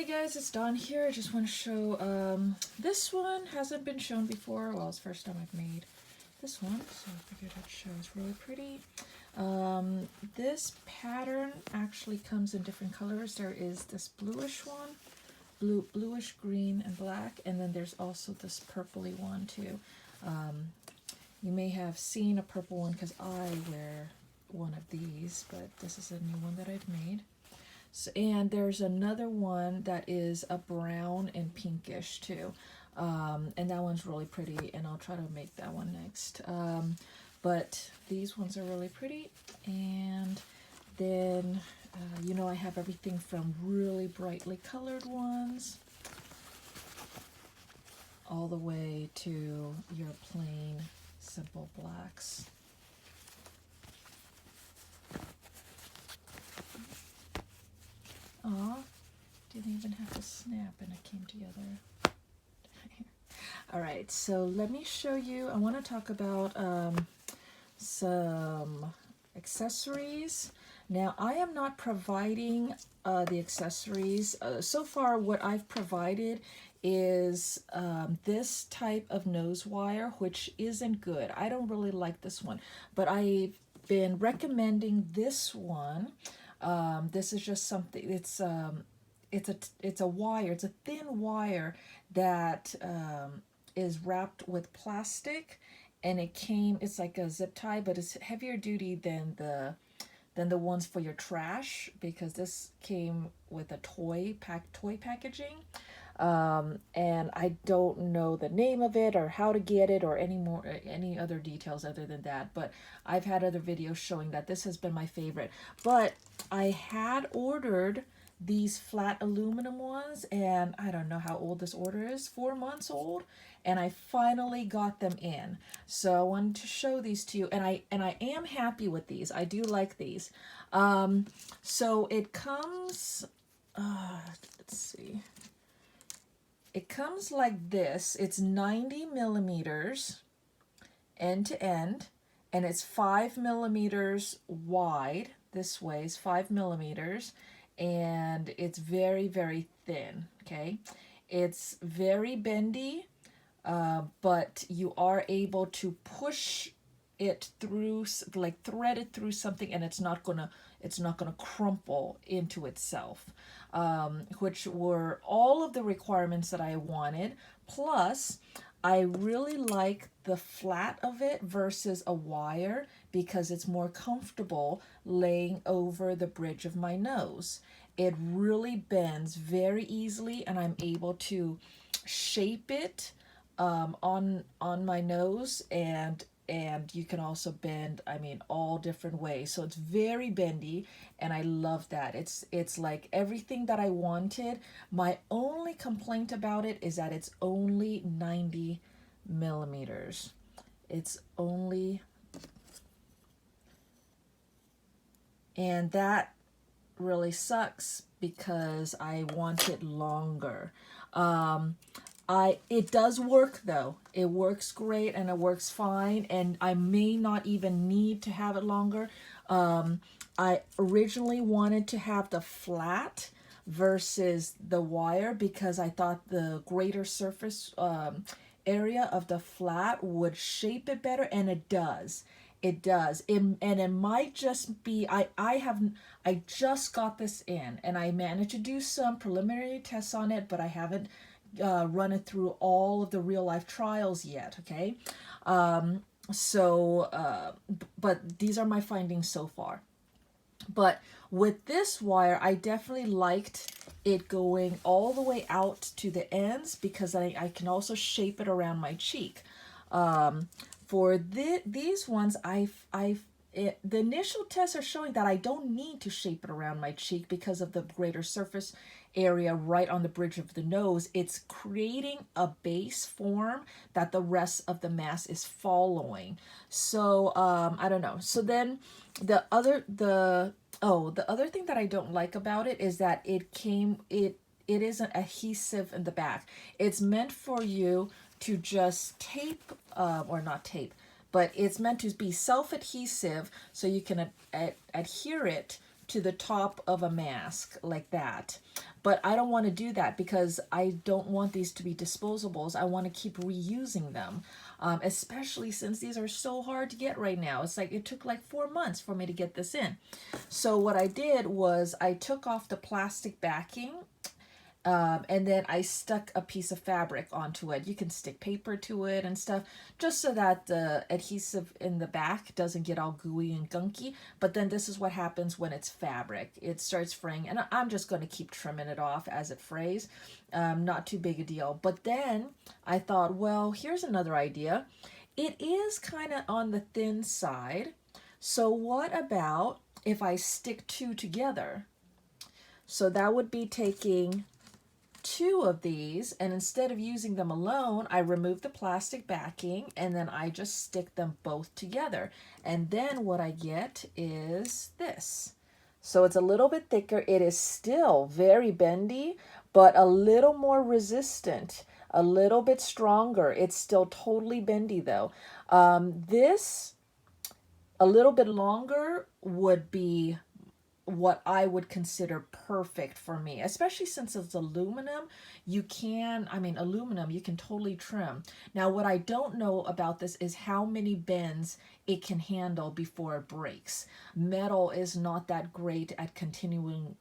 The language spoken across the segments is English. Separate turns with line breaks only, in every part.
Hey guys, it's Dawn here. I just want to show, this one hasn't been shown before. Well, it's the first time I've made this one, so I figured I'd show. It's really pretty. This pattern actually comes in different colors. There is this bluish one, bluish, green, and black, and then there's also this purpley one too. You may have seen a purple one because I wear one of these, but this is a new one that I've made. So, and there's another one that is a brown and pinkish too. And that one's really pretty, and I'll try to make that one next. But these ones are really pretty. And then, I have everything from really brightly colored ones all the way to your plain, simple blacks. Aw, didn't even have to snap and it came together. All right, so let me show you. I want to talk about some accessories. Now, I am not providing the accessories. So far, what I've provided is this type of nose wire, which isn't good. I don't really like this one, but I've been recommending this one. This is just something. It's a wire. It's a thin wire that is wrapped with plastic, and it's like a zip tie, but it's heavier duty than the ones for your trash, because this came with a toy packaging. And I don't know the name of it or how to get it or any other details other than that, but I've had other videos showing that this has been my favorite. But I had ordered these flat aluminum ones, and I don't know how old this order is, 4 months old, and I finally got them in. So I wanted to show these to you, and I am happy with these. I do like these. So it comes, let's see. It comes like this. It's 90 millimeters end to end, and it's 5 millimeters wide. This way is 5 millimeters, and it's very, very thin, okay? It's very bendy, but you are able to push it through, like thread it through something, and it's not gonna crumple into itself, which were all of the requirements that I wanted. Plus, I really like the flat of it versus a wire because it's more comfortable laying over the bridge of my nose. It really bends very easily, and I'm able to shape it on my nose, and you can also bend, I mean, all different ways. So it's very bendy, and I love that. It's like everything that I wanted. My only complaint about it is that it's only 90 millimeters. It's only, and that really sucks because I want it longer. It does work though. It works great and it works fine, and I may not even need to have it longer. I originally wanted to have the flat versus the wire because I thought the greater surface area of the flat would shape it better, and it does. It does. And it might just be, I just got this in, and I managed to do some preliminary tests on it, but I haven't run it through all of the real life trials yet, okay? But these are my findings so far. But with this wire, I definitely liked it going all the way out to the ends because I can also shape it around my cheek. For these ones, the initial tests are showing that I don't need to shape it around my cheek because of the greater surface area right on the bridge of the nose. It's creating a base form that the rest of the mask is following. So I don't know. So then the other thing that I don't like about it is that it isn't adhesive in the back. It's meant for you to just tape, or not tape, but it's meant to be self-adhesive so you can adhere it to the top of a mask like that. But I don't want to do that because I don't want these to be disposables. I want to keep reusing them, especially since these are so hard to get right now. It's like it took like 4 months for me to get this in. So what I did was I took off the plastic backing, and then I stuck a piece of fabric onto it. You can stick paper to it and stuff, just so that the adhesive in the back doesn't get all gooey and gunky. But then this is what happens when it's fabric. It starts fraying, and I'm just going to keep trimming it off as it frays. Not too big a deal. But then I thought, well, here's another idea. It is kind of on the thin side. So what about if I stick two together? So that would be taking 2 of these, and instead of using them alone, I remove the plastic backing and then I just stick them both together. And then what I get is this. So it's a little bit thicker. It is still very bendy, but a little more resistant, a little bit stronger. It's still totally bendy though. This, a little bit longer, would be what I would consider perfect for me, especially since it's aluminum. Aluminum, you can totally trim. Now, what I don't know about this is how many bends it can handle before it breaks. Metal is not that great at continually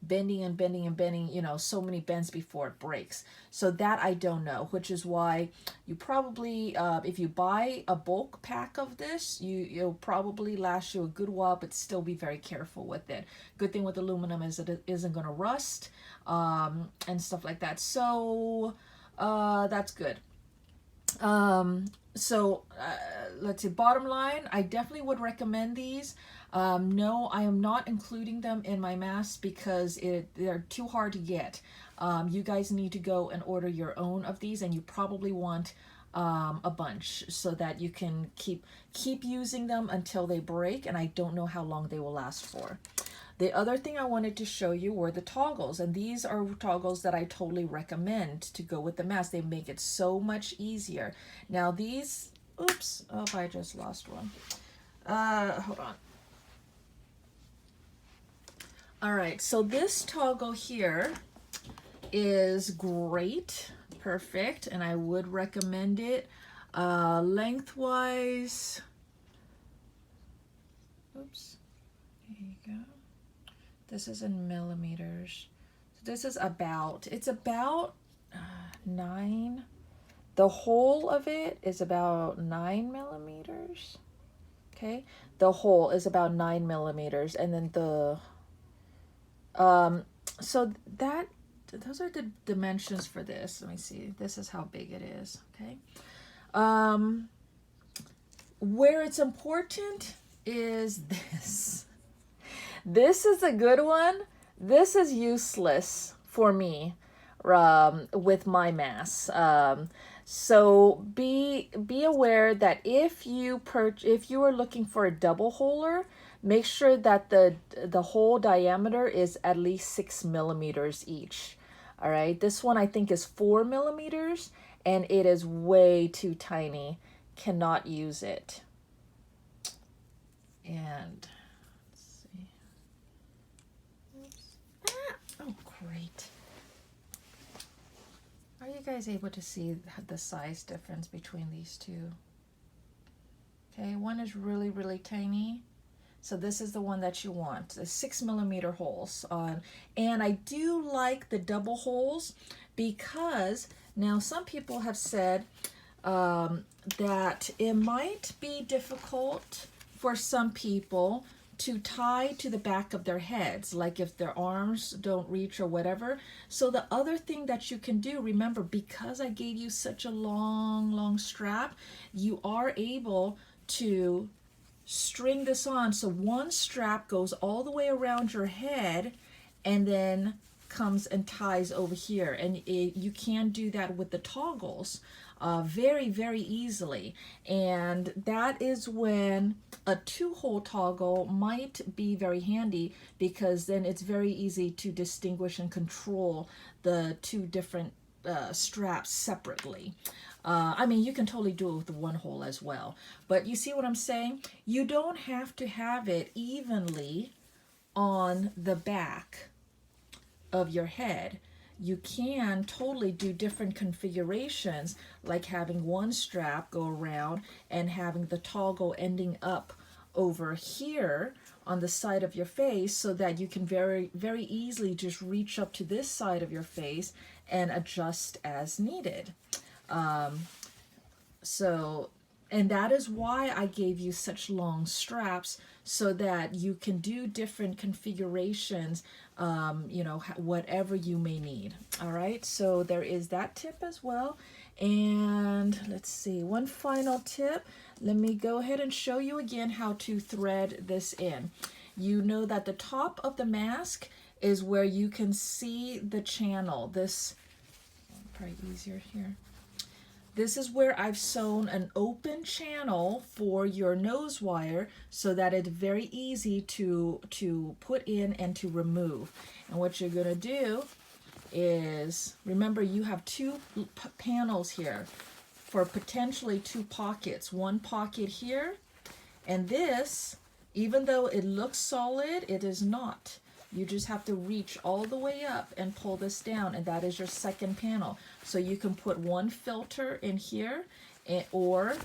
bending and bending and bending, so many bends before it breaks. So that I don't know, which is why you probably, if you buy a bulk pack of this, it'll probably last you a good while, but still be very careful with it. Good thing with aluminum is that it isn't going to rust, and stuff like that. So that's good. Let's see, bottom line, I definitely would recommend these. No, I am not including them in my masks because they're too hard to get. You guys need to go and order your own of these, and you probably want a bunch so that you can keep using them until they break, and I don't know how long they will last for. The other thing I wanted to show you were the toggles, and these are toggles that I totally recommend to go with the mask. They make it so much easier. Now these, oops, oh, I just lost one. Hold on. All right, so this toggle here is great, perfect, and I would recommend it. Lengthwise, oops, there you go. This is in millimeters. So this is about, it's about 9. The whole of it is about 9 millimeters. Okay, the whole is about 9 millimeters, and then the so that, those are the dimensions for this. Let me see. This is how big it is. Okay. Where it's important is this. This is a good one. This is useless for me with my mass. So be aware that if you are looking for a double holer, make sure that the hole diameter is at least 6 millimeters each. All right, this one I think is 4 millimeters, and it is way too tiny. Cannot use it. And let's see. Oops. Oh, great. Are you guys able to see the size difference between these two? Okay, one is really, really tiny. So this is the one that you want, the 6 millimeter holes on. And I do like the double holes because now some people have said that it might be difficult for some people to tie to the back of their heads, like if their arms don't reach or whatever. So the other thing that you can do, remember, because I gave you such a long strap, you are able to string this on. So one strap goes all the way around your head and then comes and ties over here. And you can do that with the toggles very, very easily. And that is when a 2-hole toggle might be very handy, because then it's very easy to distinguish and control the two different straps separately. I mean, you can totally do it with one hole as well. But you see what I'm saying? You don't have to have it evenly on the back of your head. You can totally do different configurations, like having one strap go around and having the toggle ending up over here on the side of your face, so that you can very easily just reach up to this side of your face and adjust as needed. So, and that is why I gave you such long straps, so that you can do different configurations, you know, whatever you may need. All right, so there is that tip as well. And let's see, one final tip. Let me go ahead and show you again how to thread this in. You know that the top of the mask is where you can see the channel. This, probably easier here. This is where I've sewn an open channel for your nose wire, so that it's very easy to put in and to remove. And what you're going to do is, remember, you have two panels here for potentially two pockets. One pocket here, and this, even though it looks solid, it is not. You just have to reach all the way up and pull this down, and that is your second panel. So you can put one filter in here, or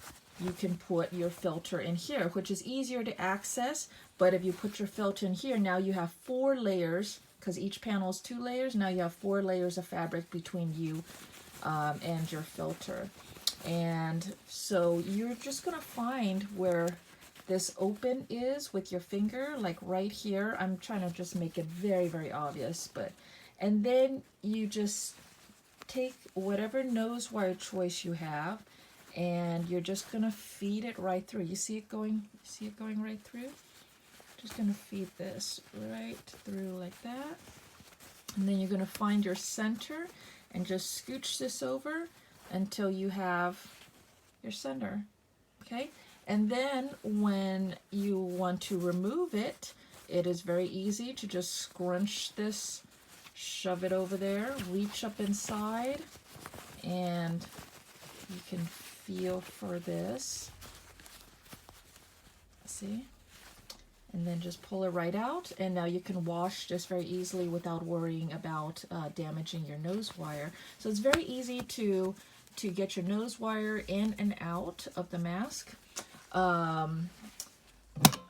you can put your filter in here, which is easier to access. But if you put your filter in here, now you have 4 layers, because each panel is 2 layers. Now you have 4 layers of fabric between you and your filter. And so you're just going to find where this open is with your finger, like right here. I'm trying to just make it very obvious, but, and then you just take whatever nose wire choice you have, and you're just gonna feed it right through. You see it going? You see it going right through? Just gonna feed this right through like that, and then you're gonna find your center and just scooch this over until you have your center. Okay. And then when you want to remove it, it is very easy to just scrunch this, shove it over there, reach up inside, and you can feel for this. See? And then just pull it right out, and now you can wash just very easily without worrying about damaging your nose wire. So it's very easy to get your nose wire in and out of the mask.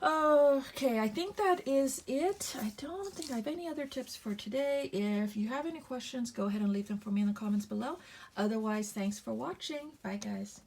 Okay, I think that is it. I don't think I have any other tips for today. If you have any questions, go ahead and leave them for me in the comments below. Otherwise, thanks for watching. Bye, guys.